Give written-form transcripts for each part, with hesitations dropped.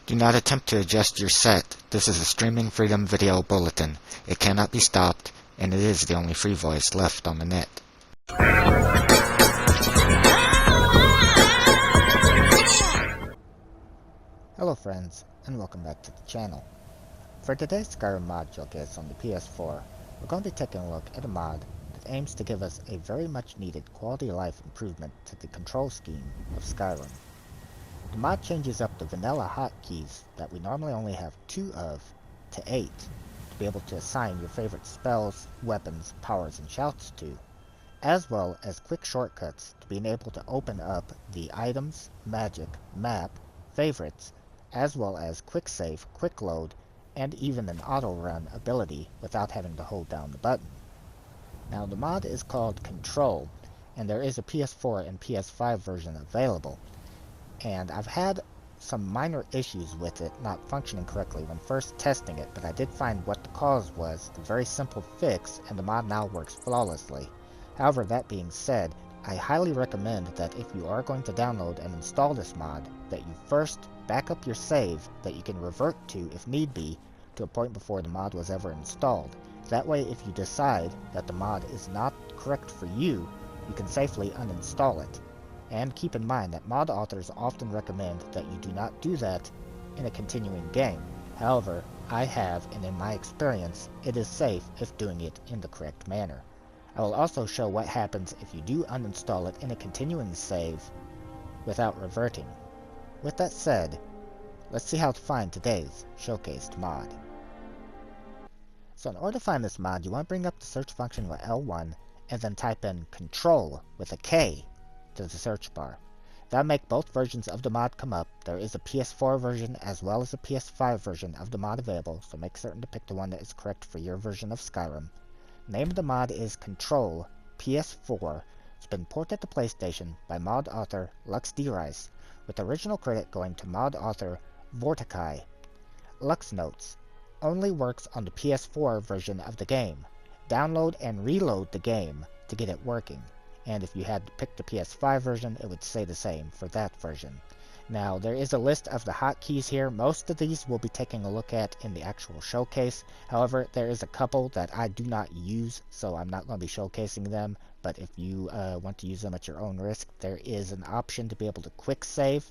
Do not attempt to adjust your set. This is a Streaming Freedom Video Bulletin. It cannot be stopped, and it is the only free voice left on the net. Hello friends, and welcome back to the channel. For today's Skyrim mod showcase on the PS4, we're going to be taking a look at a mod that aims to give us a very much needed quality of life improvement to the control scheme of Skyrim. The mod changes up the vanilla hotkeys that we normally only have 2 of to 8 to be able to assign your favorite spells, weapons, powers, and shouts to, as well as quick shortcuts to being able to open up the items, magic, map, favorites, as well as quick save, quick load, and even an auto run ability without having to hold down the button. Now the mod is called Control, and there is a PS4 and PS5 version available, and I've had some minor issues with it not functioning correctly when first testing it, but I did find what the cause was, a very simple fix, and the mod now works flawlessly. However, that being said, I highly recommend that if you are going to download and install this mod, that you first back up your save that you can revert to if need be to a point before the mod was ever installed. That way, if you decide that the mod is not correct for you, you can safely uninstall it. And keep in mind that mod authors often recommend that you do not do that in a continuing game. However, I have, and in my experience, it is safe if doing it in the correct manner. I will also show what happens if you do uninstall it in a continuing save without reverting. With that said, let's see how to find today's showcased mod. So in order to find this mod, you want to bring up the search function with L1 and then type in Control with a K to the search bar. That'll make both versions of the mod come up. There is a PS4 version as well as a PS5 version of the mod available, so make certain to pick the one that is correct for your version of Skyrim. Name of the mod is Control-PS4. It's been ported to PlayStation by mod author Lux.DRice, with original credit going to mod author Vortikai. Lux notes, only works on the PS4 version of the game. Download and reload the game to get it working. And if you had to pick the PS5 version, it would say the same for that version. Now, there is a list of the hotkeys here. Most of these we'll be taking a look at in the actual showcase. However, there is a couple that I do not use, so I'm not going to be showcasing them. But if you want to use them at your own risk, there is an option to be able to quick save,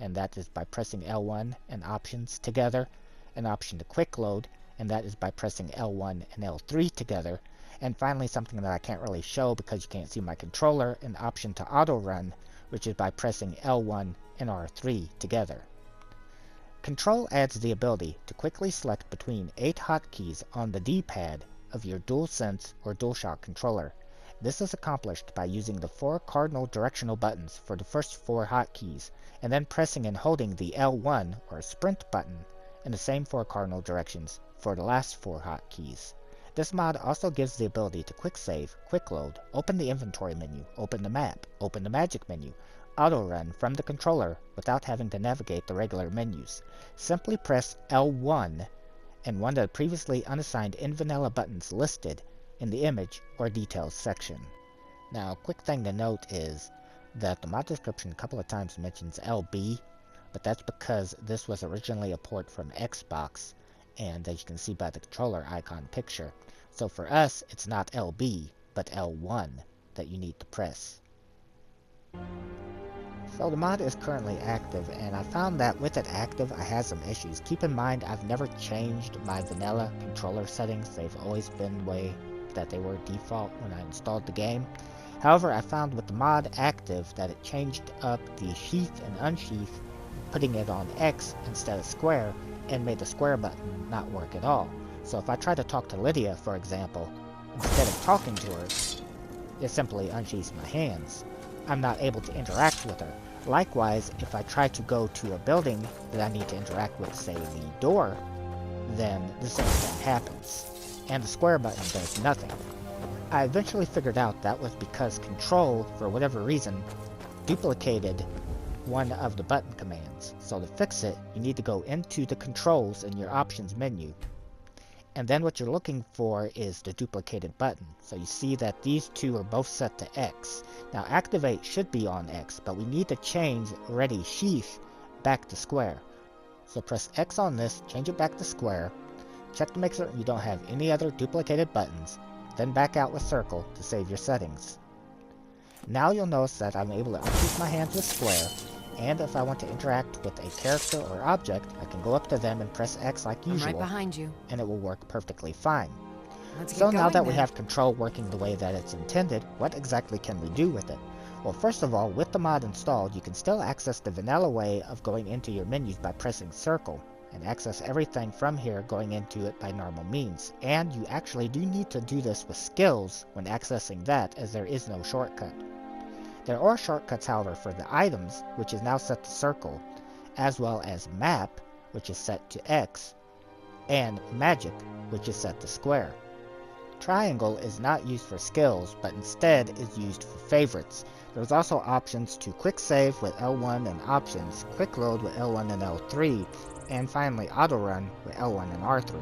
and that is by pressing L1 and options together. An option to quick load, and that is by pressing L1 and L3 together. And finally, something that I can't really show because you can't see my controller, an option to auto run, which is by pressing L1 and R3 together. Control adds the ability to quickly select between 8 hotkeys on the D-pad of your DualSense or DualShock controller. This is accomplished by using the 4 cardinal directional buttons for the first 4 hotkeys, and then pressing and holding the L1 or sprint button in the same 4 cardinal directions for the last 4 hotkeys. This mod also gives the ability to quick save, quick load, open the inventory menu, open the map, open the magic menu, auto run from the controller without having to navigate the regular menus. Simply press L1 and one of the previously unassigned in vanilla buttons listed in the image or details section. Now, a quick thing to note is that the mod description a couple of times mentions LB, but that's because this was originally a port from Xbox, and as you can see by the controller icon picture. So for us, it's not LB, but L1 that you need to press. So the mod is currently active, and I found that with it active, I had some issues. Keep in mind, I've never changed my vanilla controller settings. They've always been the way that they were default when I installed the game. However, I found with the mod active that it changed up the sheath and unsheath, putting it on X instead of square, and made the square button not work at all. So if I try to talk to Lydia, for example, instead of talking to her, it simply unsheaths my hands. I'm not able to interact with her. Likewise, if I try to go to a building that I need to interact with, say the door, then the same thing happens, and the square button does nothing. I eventually figured out that was because Control, for whatever reason, duplicated one of the button commands. So to fix it, you need to go into the controls in your options menu, and then what you're looking for is the duplicated button. So you see that these two are both set to X. Now activate should be on X, but we need to change ready sheath back to square. So press X on this, change it back to square, check to make certain you don't have any other duplicated buttons, then back out with circle to save your settings. Now you'll notice that I'm able to unkeep my hands with square, and if I want to interact with a character or object, I can go up to them and press X like usual, I'm right behind you. and it will work perfectly fine. Let's So get now going, that we then. have control working the way that it's intended, what exactly can we do with it? Well, first of all, with the mod installed, you can still access the vanilla way of going into your menus by pressing circle, and access everything from here going into it by normal means. And you actually do need to do this with skills when accessing that, as there is no shortcut. There are shortcuts, however, for the items, which is now set to circle, as well as map, which is set to X, and magic, which is set to square. Triangle is not used for skills, but instead is used for favorites. There's also options to quick save with L1 and options, quick load with L1 and L3, and finally auto run with L1 and R3.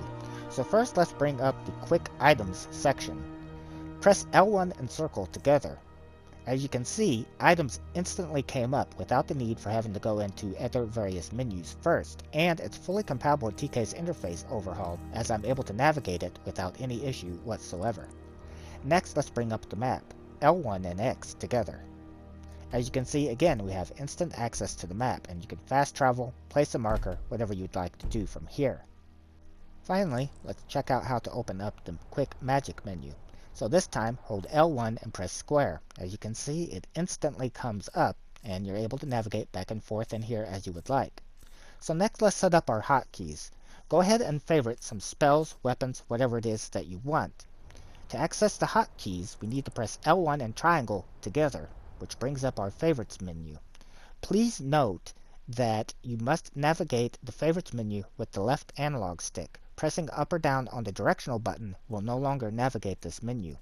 So first let's bring up the quick items section. Press L1 and circle together. As you can see, items instantly came up without the need for having to go into other various menus first, and it's fully compatible with TK's interface overhaul, as I'm able to navigate it without any issue whatsoever. Next, let's bring up the map, L1 and X together. As you can see, again, we have instant access to the map, and you can fast travel, place a marker, whatever you'd like to do from here. Finally, let's check out how to open up the quick magic menu. So this time, hold L1 and press square. As you can see, it instantly comes up, and you're able to navigate back and forth in here as you would like. So next, let's set up our hotkeys. Go ahead and favorite some spells, weapons, whatever it is that you want. To access the hotkeys, we need to press L1 and triangle together, which brings up our favorites menu. Please note that you must navigate the favorites menu with the left analog stick. Pressing up or down on the directional button will no longer navigate this menu.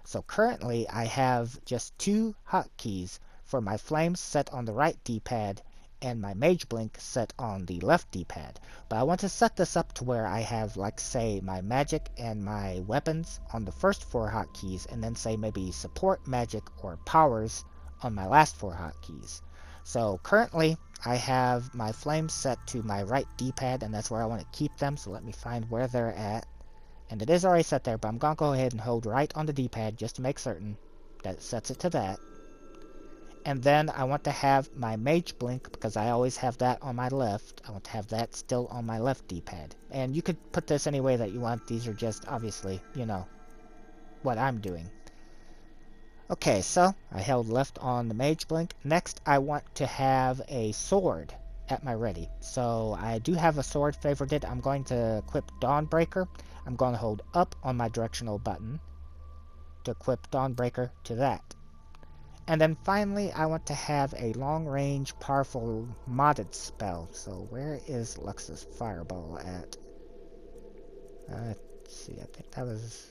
So currently I have just two hotkeys for my flames set on the right D-pad and my mage blink set on the left D-pad. But I want to set this up to where I have, like, say, my magic and my weapons on the first four hotkeys, and then say maybe support, magic, or powers on my last four hotkeys. So currently I have my flames set to my right D-pad, and that's where I want to keep them, so let me find where they're at. And it is already set there, but I'm going to go ahead and hold right on the D-pad just to make certain that it sets it to that. And then I want to have my mage blink, because I always have that on my left. I want to have that still on my left D-pad. And you could put this any way that you want. These are just, obviously, you know, what I'm doing. Okay, so I held left on the mage blink. Next, I want to have a sword at my ready. So I do have a sword favorited. I'm going to equip Dawnbreaker. I'm going to hold up on my directional button to equip Dawnbreaker to that. And then finally, I want to have a long-range, powerful, modded spell. So where is Lux's Fireball at? Let's see, I think that was...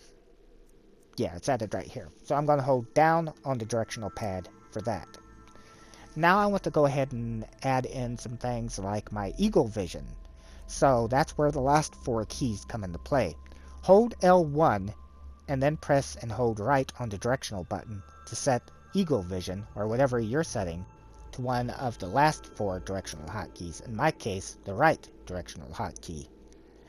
Yeah, it's added right here. So I'm going to hold down on the directional pad for that. Now I want to go ahead and add in some things like my Eagle Vision. So that's where the last four keys come into play. Hold L1 and then press and hold right on the directional button to set Eagle Vision, or whatever you're setting, to one of the last four directional hotkeys. In my case, the right directional hotkey.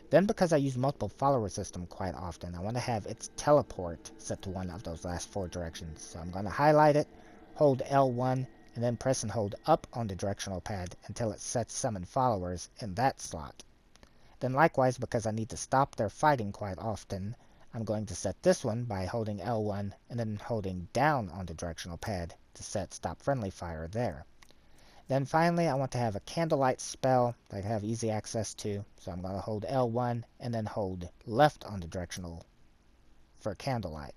Then, because I use multiple follower system quite often, I want to have its teleport set to one of those last four directions. So I'm going to highlight it, hold L1, and then press and hold up on the directional pad until it sets summon followers in that slot. Then likewise, because I need to stop their fighting quite often, I'm going to set this one by holding L1 and then holding down on the directional pad to set stop friendly fire there. Then finally, I want to have a candlelight spell that I have easy access to, so I'm going to hold L1 and then hold left on the directional for candlelight.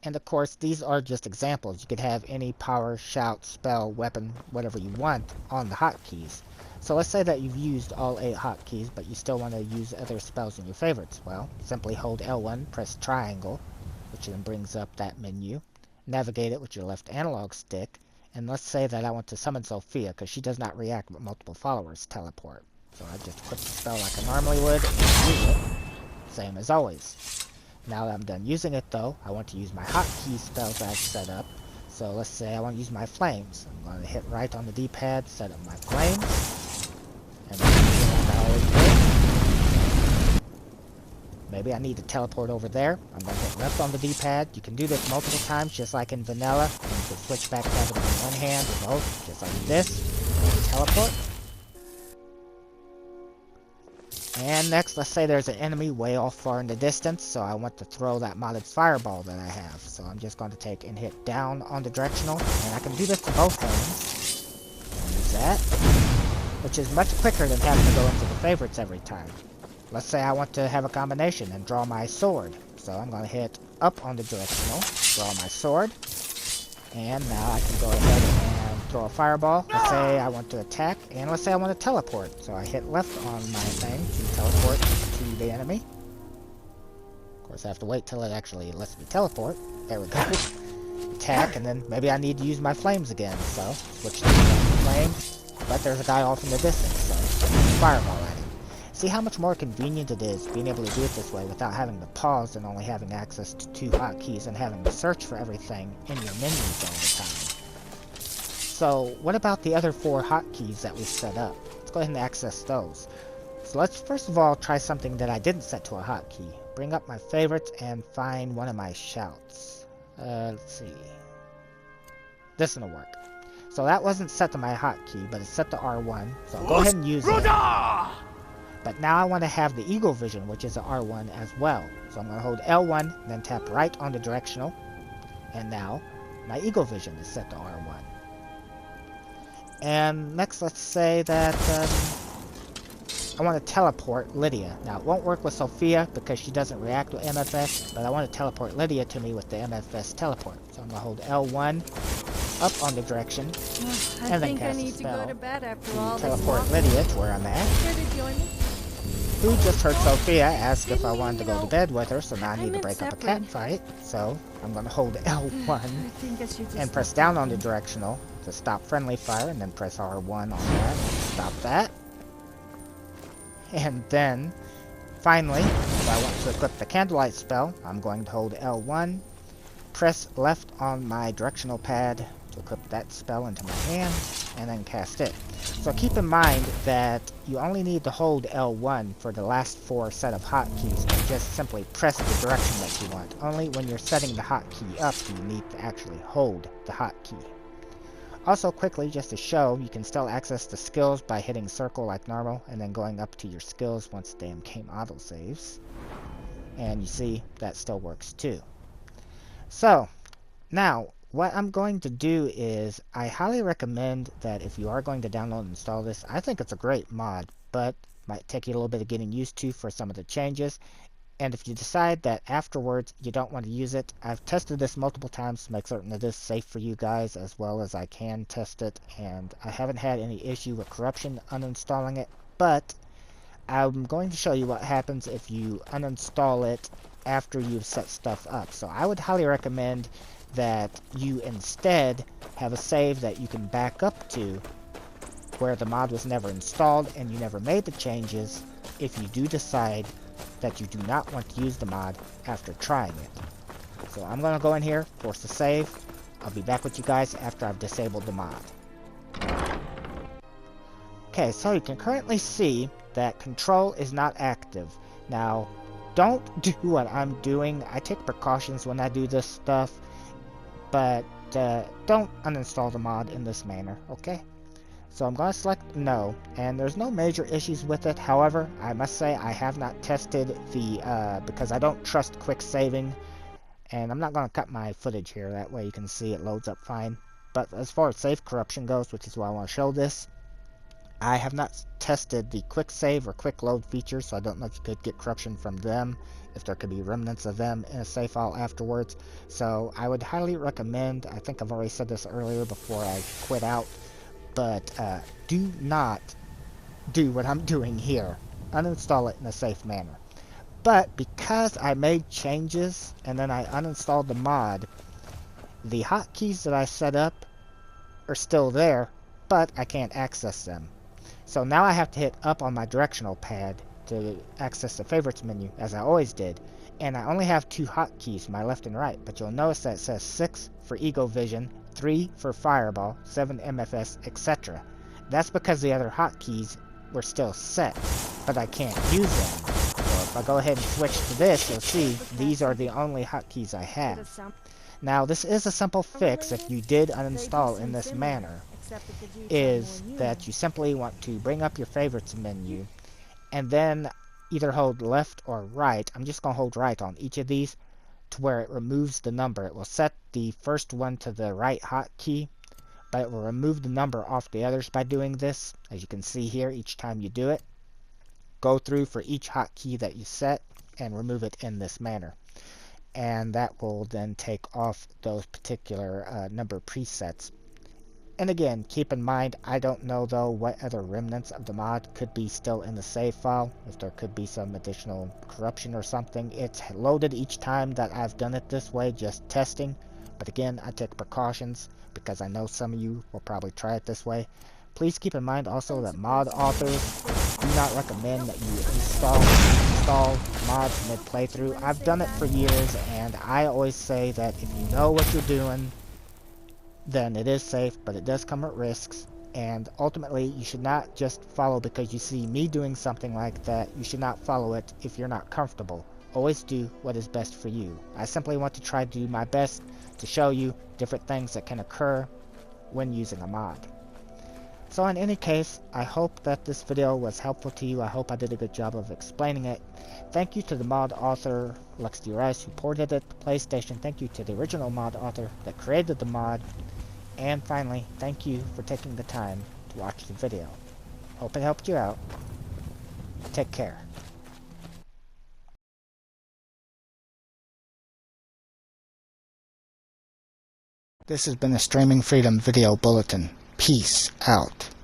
And of course, these are just examples. You could have any power, shout, spell, weapon, whatever you want on the hotkeys. So let's say that you've used all 8 hotkeys, but you still want to use other spells in your favorites. Well, simply hold L1, press triangle, which then brings up that menu. Navigate it with your left analog stick. And let's say that I want to summon Sophia, because she does not react with multiple followers teleport. So I just equip the spell like I normally would and use it, same as always. Now that I'm done using it though, I want to use my hotkey spells I've set up. So let's say I want to use my flames. I'm going to hit right on the D-pad, set up my flames, and then maybe I need to teleport over there. I'm going to hit left on the D-pad. You can do this multiple times, just like in vanilla. And you can switch back to having it on one hand or both, just like this. Teleport. And next, let's say there's an enemy way off far in the distance, so I want to throw that modded fireball that I have. So I'm just going to take and hit down on the directional, and I can do this to both hands. Use that, which is much quicker than having to go into the favorites every time. Let's say I want to have a combination and draw my sword. So I'm going to hit up on the directional, draw my sword, and now I can go ahead and throw a fireball. Let's say I want to attack, and let's say I want to teleport. So I hit left on my thing to teleport to the enemy. Of course, I have to wait till it actually lets me teleport. There we go. Attack, and then maybe I need to use my flames again. So switch to flame, but there's a guy off in the distance, so fireball at him. See how much more convenient it is being able to do it this way without having to pause and only having access to 2 hotkeys and having to search for everything in your menus all the time. So what about the other 4 hotkeys that we set up? Let's go ahead and access those. So let's first of all try something that I didn't set to a hotkey. Bring up my favorites and find one of my shouts. Let's see. This will work. So that wasn't set to my hotkey, but it's set to R1. So I'll go ahead and use it. But now I want to have the Eagle Vision, which is an R1 as well. So I'm going to hold L1, then tap right on the directional. And now my Eagle Vision is set to R1. And next, let's say that I want to teleport Lydia. Now, it won't work with Sophia because she doesn't react with MFS, but I want to teleport Lydia to me with the MFS teleport. So I'm going to hold L1 up on the direction, and then cast a spell to teleport Lydia to where I'm at. Who just heard Sophia ask if I wanted to go to bed with her, so now I need to break up a cat fight. So I'm going to hold L1 and press down on the directional to stop friendly fire, and then press R1 on that to stop that. And then, finally, if I want to equip the candlelight spell, I'm going to hold L1, press left on my directional pad to equip that spell into my hand, and then cast it. So keep in mind that you only need to hold L1 for the last 4 set of hotkeys, and just simply press the direction that you want. Only when you're setting the hotkey up do you need to actually hold the hotkey. Also, quickly, just to show, you can still access the skills by hitting circle like normal, and then going up to your skills once the game autosaves. And you see, that still works too. So, now, what I'm going to do is, I highly recommend that if you are going to download and install this, I think it's a great mod, but might take you a little bit of getting used to for some of the changes. And if you decide that afterwards you don't want to use it, I've tested this multiple times to make certain it is safe for you guys as well as I can test it, and I haven't had any issue with corruption uninstalling it, but I'm going to show you what happens if you uninstall it after you've set stuff up. So I would highly recommend that you instead have a save that you can back up to where the mod was never installed and you never made the changes if you do decide that you do not want to use the mod after trying it. So I'm going to go in here, force the save. I'll be back with you guys after I've disabled the mod. Okay, so you can currently see that control is not active. Now, don't do what I'm doing. I take precautions when I do this stuff, but don't uninstall the mod in this manner, okay? So I'm going to select no, and there's no major issues with it. However, I must say I have not tested the, because I don't trust quick saving, and I'm not going to cut my footage here, that way you can see it loads up fine. But as far as save corruption goes, which is why I want to show this, I have not tested the quick save or quick load features, so I don't know if you could get corruption from them, if there could be remnants of them in a save file afterwards. So I would highly recommend, I think I've already said this earlier before I quit out, but do not do what I'm doing here. Uninstall it in a safe manner. But because I made changes and then I uninstalled the mod, the hotkeys that I set up are still there, but I can't access them. So now I have to hit up on my directional pad to access the favorites menu, as I always did. And I only have 2 hotkeys, my left and right, but you'll notice that it says 6 for Eagle Vision, 3 for Fireball, 7 MFS, etc. That's because the other hotkeys were still set, but I can't use them. So if if I go ahead and switch to this, you'll see these are the only hotkeys I have. Now, this is a simple fix if you did uninstall in this manner, is that you simply want to bring up your favorites menu, and then either hold left or right. I'm just going to hold right on each of these to where it removes the number. It will set the first one to the right hotkey, but it will remove the number off the others by doing this. As you can see here, each time you do it, go through for each hotkey that you set and remove it in this manner. And that will then take off those particular number presets. And again, keep in mind, I don't know though what other remnants of the mod could be still in the save file, if there could be some additional corruption or something. It's loaded each time that I've done it this way, just testing. But again, I take precautions because I know some of you will probably try it this way. Please keep in mind also that mod authors do not recommend that you install mods mid-playthrough. I've done it for years, and I always say that if you know what you're doing, then it is safe, but it does come at risks. And ultimately, you should not just follow because you see me doing something like that. You should not follow it if you're not comfortable. Always do what is best for you. I simply want to try to do my best to show you different things that can occur when using a mod. So in any case, I hope that this video was helpful to you. I hope I did a good job of explaining it. Thank you to the mod author Lux.DRice who ported it to PlayStation. Thank you to the original mod author that created the mod. And finally, thank you for taking the time to watch the video. Hope it helped you out. Take care. This has been a Streaming Freedom Video Bulletin. Peace out.